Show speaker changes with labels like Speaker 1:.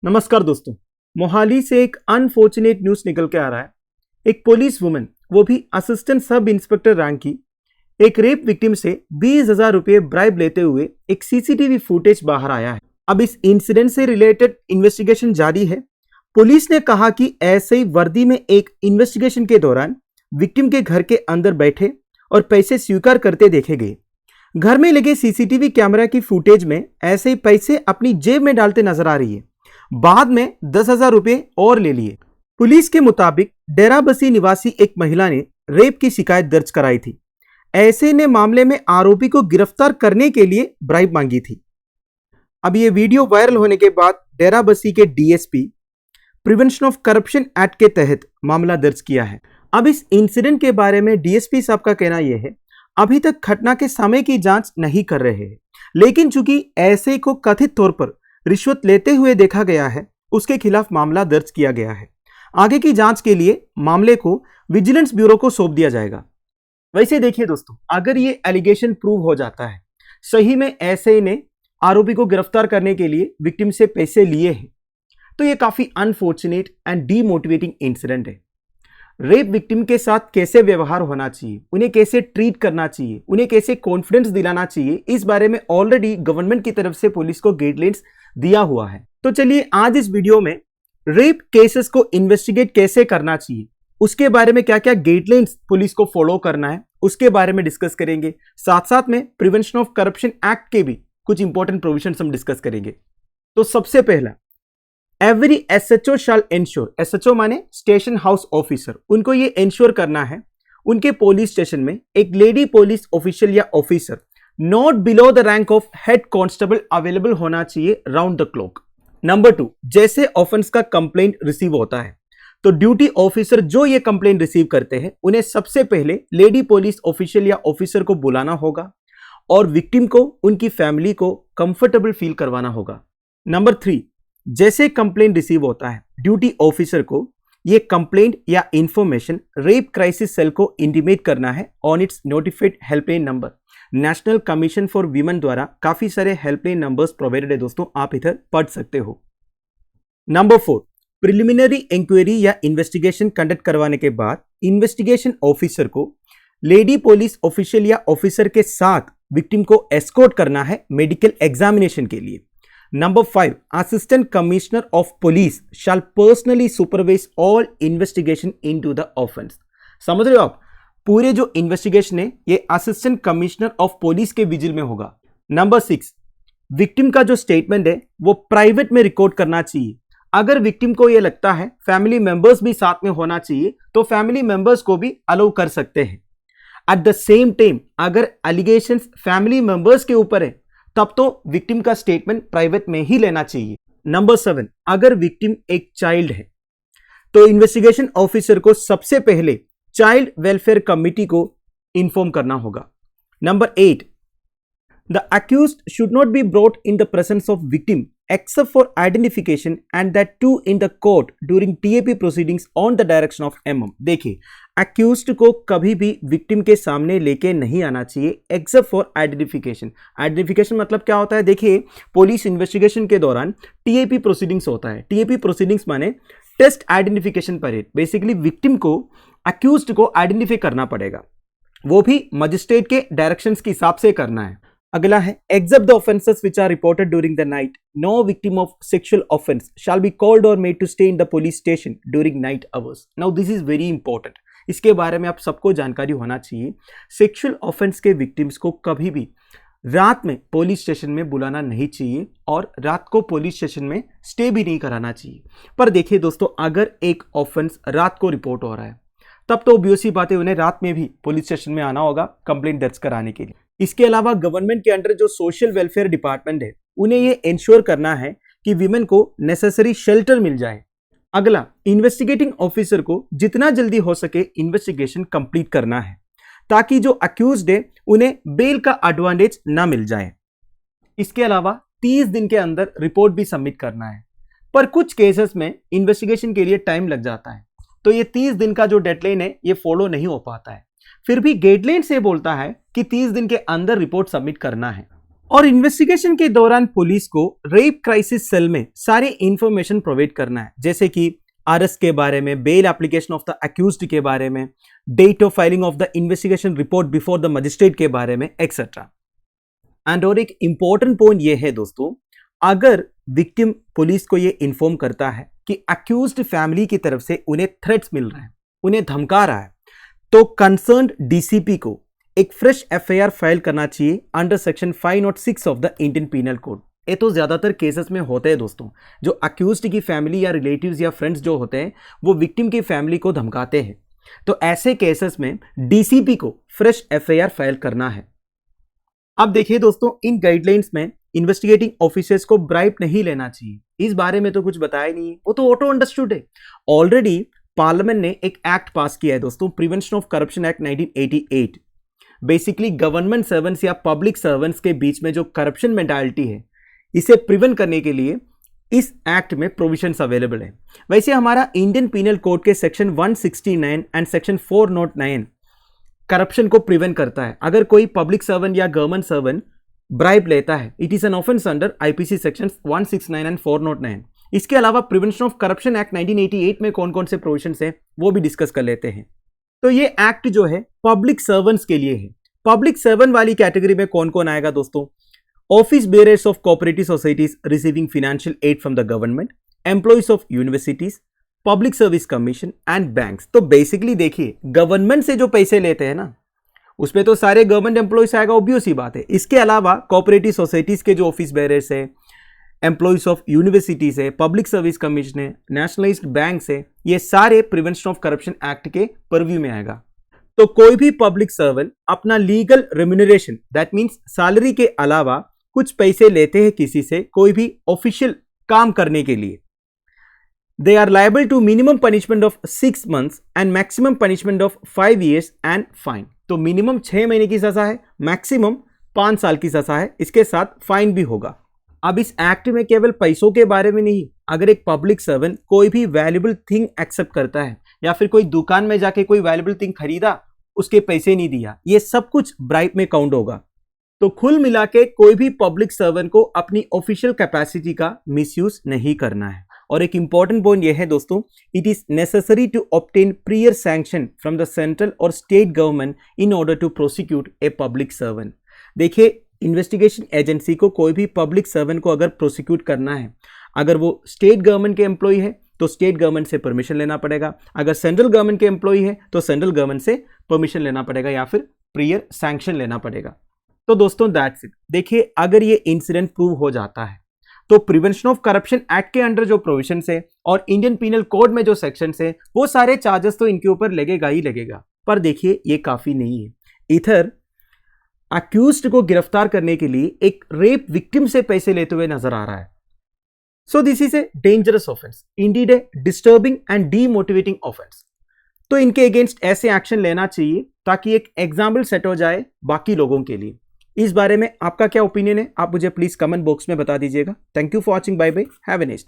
Speaker 1: नमस्कार दोस्तों। मोहाली से एक अनफॉर्चुनेट न्यूज निकल के आ रहा है। एक पुलिस वुमन, वो भी असिस्टेंट सब इंस्पेक्टर रैंक की, एक रेप विक्टिम से 20,000 रुपए ब्राइब लेते हुए एक सीसीटीवी फुटेज बाहर आया है। अब इस इंसिडेंट से रिलेटेड इन्वेस्टिगेशन जारी है। पुलिस ने कहा कि ऐसे ही वर्दी में एक इन्वेस्टिगेशन के दौरान विक्टिम के घर के अंदर बैठे और पैसे स्वीकार करते देखे गए। घर में लगे सीसीटीवी कैमरा की फुटेज में ऐसे ही पैसे अपनी जेब में डालते नजर आ रही है। बाद में 10,000 रुपए और ले लिए। पुलिस के मुताबिक डेराबसी निवासी एक महिला ने रेप की शिकायत दर्ज कराई थी। ऐसे ने मामले में आरोपी को गिरफ्तार करने के लिए ब्राइब मांगी थी। अब ये वीडियो वायरल होने के बाद डेराबसी के DSP prevention of corruption act के तहत मामला दर्ज किया है। अब इस इंसिडेंट के बारे में डीएसपी साहब का कहना यह है, अभी तक घटना के समय की जांच नहीं कर रहे हैं, लेकिन चूंकि ऐसे को कथित तौर पर रिश्वत लेते हुए देखा गया है, उसके खिलाफ मामला दर्ज किया गया है। आगे की जांच के लिए मामले को विजिलेंस ब्यूरो को सौंप दिया जाएगा। वैसे देखिए दोस्तों, अगर ये एलिगेशन प्रूव हो जाता है, सही में ऐसे ने आरोपी को गिरफ्तार करने के लिए विक्टिम से पैसे लिए हैं, तो ये काफी अनफॉर्चुनेट एंड डीमोटिवेटिंग इंसिडेंट है। रेप विक्टिम के साथ कैसे व्यवहार होना चाहिए, उन्हें कैसे ट्रीट करना चाहिए, उन्हें कैसे कॉन्फिडेंस दिलाना चाहिए, इस बारे में ऑलरेडी गवर्नमेंट की तरफ से पुलिस को गाइडलाइंस दिया हुआ है। तो चलिए आज इस वीडियो में रेप केसेस को इन्वेस्टिगेट कैसे करना चाहिए, उसके बारे में क्या क्या गाइडलाइंस पुलिस को फॉलो करना है, उसके बारे में डिस्कस करेंगे। साथ साथ में प्रिवेंशन ऑफ करप्शन एक्ट के भी कुछ इंपॉर्टेंट प्रोविजंस हम डिस्कस करेंगे। तो सबसे पहला, एवरी एसएचओ शैल एंश्योर, एसएचओ माने स्टेशन हाउस ऑफिसर, उनको ये एंश्योर करना है उनके पुलिस स्टेशन में एक लेडी पुलिस ऑफिशियल या officer not below the rank of head constable available होना चाहिए राउंड द क्लॉक। नंबर 2, जैसे ऑफेंस का कंप्लेंट रिसीव होता है तो ड्यूटी ऑफिसर जो ये कंप्लेंट रिसीव करते हैं, उन्हें सबसे पहले लेडी पुलिस ऑफिशियल या ऑफिसर को बुलाना होगा और विक्टिम को, उनकी फैमिली को कंफर्टेबल फील करवाना होगा। नंबर 3, जैसे कंप्लेंट रिसीव होता है, ड्यूटी ऑफिसर को ये कंप्लेंट या इंफॉर्मेशन रेप क्राइसिस सेल को इंटीमेट करना है on it's notified helpline number. National commission for women द्वारा काफी सारे हेल्पलाइन नंबर्स प्रोवाइडेड है दोस्तों, आप इधर पढ़ सकते हो। नंबर 4, प्रिलिमिनरी इंक्वायरी या इन्वेस्टिगेशन कंडक्ट करवाने के बाद इन्वेस्टिगेशन ऑफिसर को लेडी पुलिस ऑफिशियल या ऑफिसर के साथ विक्टिम को एस्कॉर्ट करना है मेडिकल एग्जामिनेशन के लिए। Number 5, assistant commissioner of police shall personally supervise all investigation into the offence. समझ रहे हो आप, पूरे जो इन्वेस्टिगेशन है ये असिस्टेंट कमिश्नर ऑफ पुलिस के विजिल में होगा। नंबर 6, विक्टिम का जो स्टेटमेंट है वो प्राइवेट में रिकॉर्ड करना चाहिए। अगर विक्टिम को ये लगता है फैमिली मेंबर्स भी साथ में होना चाहिए तो फैमिली मेंबर्स को भी अलाउ कर सकते हैं। एट द सेम टाइम अगर एलिगेशंस फैमिली मेंबर्स के ऊपर है तब तो विक्टिम का स्टेटमेंट प्राइवेट में ही लेना चाहिए। नंबर 7, अगर विक्टिम एक चाइल्ड है तो इन्वेस्टिगेशन ऑफिसर को सबसे पहले चाइल्ड वेलफेयर कमिटी को इन्फॉर्म करना होगा। Number 8, the accused should not be brought in the presence of victim except for identification and that too in the court during TAP proceedings on the direction of MM. देखिए, accused को कभी भी victim के सामने लेके नहीं आना चाहिए एक्सेप्ट फॉर आइडेंटिफिकेशन। आइडेंटिफिकेशन मतलब क्या होता है? देखिए, पुलिस इन्वेस्टिगेशन के दौरान टीएपी प्रोसीडिंग्स होता है। टीएपी प्रोसीडिंग्स माने test identification parade. Basically victim को, अक्यूज्ड को आइडेंटिफाई करना पड़ेगा, वो भी मजिस्ट्रेट के डायरेक्शंस के हिसाब से करना है। अगला है, except the offences which are reported during the night, no victim of sexual offence shall be called or made to stay in the police station during night hours. Now this is very important, इसके बारे में आप सबको जानकारी होना चाहिए। Sexual offence के victims को कभी भी रात में पुलिस स्टेशन में बुलाना नहीं चाहिए और रात को पुलिस स्टेशन में स्टे भी नहीं कराना चाहिए। पर देखिए दोस्तों, अगर एक ऑफेंस रात को रिपोर्ट हो रहा है तब तो ऑब्वियसली बात है उन्हें रात में भी पुलिस स्टेशन में आना होगा कंप्लेंट दर्ज कराने के लिए। इसके अलावा गवर्नमेंट के अंडर जो सोशल वेलफेयर डिपार्टमेंट है, उन्हें ये इंश्योर करना है कि विमेन को नेसेसरी शेल्टर मिल जाए। अगला, इन्वेस्टिगेटिंग ऑफिसर को जितना जल्दी हो सके इन्वेस्टिगेशन कंप्लीट करना है ताकि जो अक्यूज्ड है उन्हें बेल का एडवांटेज ना मिल जाए। इसके अलावा 30 दिन के अंदर रिपोर्ट भी सबमिट करना है। पर कुछ केसेस में इन्वेस्टिगेशन के लिए टाइम लग जाता है, तो ये 30 दिन का जो डेडलाइन है ये फॉलो नहीं हो पाता है। फिर भी गाइडलाइन से बोलता है कि 30 दिन के अंदर रिपोर्ट सबमिट करना है। और इन्वेस्टिगेशन के दौरान पुलिस को रेप क्राइसिस सेल में सारे इंफॉर्मेशन प्रोवाइड करना है, जैसे कि अरेस्ट के बारे में, bail application of the accused के बारे में, date of filing of the investigation report before the magistrate के बारे में, एक्सेट्रा। एंड और एक इंपॉर्टेंट पॉइंट ये है दोस्तों, अगर विक्टिम पुलिस को ये इन्फॉर्म करता है कि अक्यूज्ड फैमिली की तरफ से उन्हें थ्रेट्स मिल रहे हैं, उन्हें धमका रहा है, तो कंसर्न्ड डीसीपी को एक फ्रेश एफआईआर फाइल करना चाहिए under section 506 of the Indian penal code. ये तो ज्यादातर केसेस में होते हैं दोस्तों, जो अक्यूज्ड की फैमिली या रिलेटिव्स या फ्रेंड्स जो होते हैं वो विक्टिम की फैमिली को धमकाते हैं, तो ऐसे केसेस में डीसीपी को फ्रेश एफआईआर फाइल करना है। अब देखिए दोस्तों, इन गाइडलाइंस में इन्वेस्टिगेटिंग ऑफिसर्स को ब्राइब नहीं लेना चाहिए, इस बारे में तो कुछ बताया नहीं है, वो तो ऑटो अंडरस्टूड है। ऑलरेडी पार्लियामेंट ने एक एक्ट पास किया है दोस्तों, prevention of corruption act 1988। Basically government servants या पब्लिक सर्वेंट्स के बीच में जो करप्शन मेंटालिटी है, इसे प्रिवेंट करने के लिए इस एक्ट में प्रोविजंस अवेलेबल है। वैसे हमारा इंडियन पीनल कोड के सेक्शन 169 एंड सेक्शन 409 करप्शन को प्रिवेंट करता है। अगर कोई पब्लिक सर्वेंट या गवर्नमेंट सर्वेंट ब्राइब लेता है, it is an offence under IPC section 169 and 409। इसके अलावा प्रिवेंशन ऑफ करप्शन एक्ट 1988 में कौन कौन से प्रोविजंस है वो भी डिस्कस कर लेते हैं। तो ये एक्ट जो है पब्लिक सर्वेंट्स के लिए है। पब्लिक सर्वेंट वाली कैटेगरी में कौन कौन आएगा दोस्तों? Office bearers of cooperative societies receiving financial aid from the government, employees of universities, public service commission and banks. तो बेसिकली देखिए, गवर्नमेंट से जो पैसे लेते हैं ना, उसमें तो सारे गवर्नमेंट एम्प्लॉइज आएगा, ऑब्वियस ही बात है। इसके अलावा कोऑपरेटिव सोसाइटीज के जो ऑफिस बेयरर्स है, एम्प्लॉइज ऑफ यूनिवर्सिटीज है, पब्लिक सर्विस कमीशन है, नेशनलाइज्ड बैंक्स है, ये सारे प्रिवेंशन ऑफ करप्शन एक्ट के परव्यू में आएगा। तो कोई भी पब्लिक सर्वेंट अपना legal remuneration, that means salary के अलावा कुछ पैसे लेते हैं किसी से कोई भी ऑफिशियल काम करने के लिए, they are liable to minimum punishment of 6 months and maximum punishment of 5 years and fine. तो मिनिमम 6 महीने की सजा है, मैक्सिमम 5 साल की सजा है, इसके साथ फाइन भी होगा। अब इस एक्ट में केवल पैसों के बारे में नहीं, अगर एक पब्लिक सर्वेंट कोई भी वैल्यूएबल थिंग एक्सेप्ट करता है या फिर कोई दुकान में जाके कोई वैल्यूएबल थिंग खरीदा, उसके पैसे नहीं दिया, ये सब कुछ ब्राइब में काउंट होगा। तो कुल मिला के कोई भी पब्लिक सर्वेंट को अपनी ऑफिशियल कैपेसिटी का मिसयूज नहीं करना है। और एक इंपॉर्टेंट पॉइंट यह है दोस्तों, it is necessary to obtain prior sanction from the central or state government in order to prosecute a public servant. देखिए, इन्वेस्टिगेशन एजेंसी को कोई भी पब्लिक सर्वेंट को अगर प्रोसिक्यूट करना है, अगर वो स्टेट गवर्नमेंट के एम्प्लॉय है तो स्टेट गवर्नमेंट से परमिशन लेना पड़ेगा, अगर सेंट्रल गवर्नमेंट के एम्प्लॉय है तो सेंट्रल गवर्नमेंट से परमिशन लेना पड़ेगा या फिर प्रियर सैंक्शन लेना पड़ेगा। तो दोस्तों दैट्स इट। देखिए, अगर ये इंसिडेंट प्रूव हो जाता है तो प्रिवेंशन ऑफ करप्शन एक्ट के अंडर जो प्रोविजन है और इंडियन पीनल कोड में जो सेक्शन है, वो सारे चार्जेस तो इनके ऊपर लगेगा ही लगेगा। पर देखिए, ये काफी नहीं है। इधर अक्यूज्ड को गिरफ्तार करने के लिए एक रेप विक्टिम से पैसे लेते हुए नजर आ रहा है। So this is a dangerous offence, Indeed A disturbing and demotivating offence. तो इनके अगेंस्ट ऐसे एक्शन लेना चाहिए ताकि एक एग्जाम्पल सेट हो जाए बाकी लोगों के लिए। इस बारे में आपका क्या ओपिनियन है, आप मुझे प्लीज कमेंट बॉक्स में बता दीजिएगा। Thank you for watching, bye bye, have a nice day.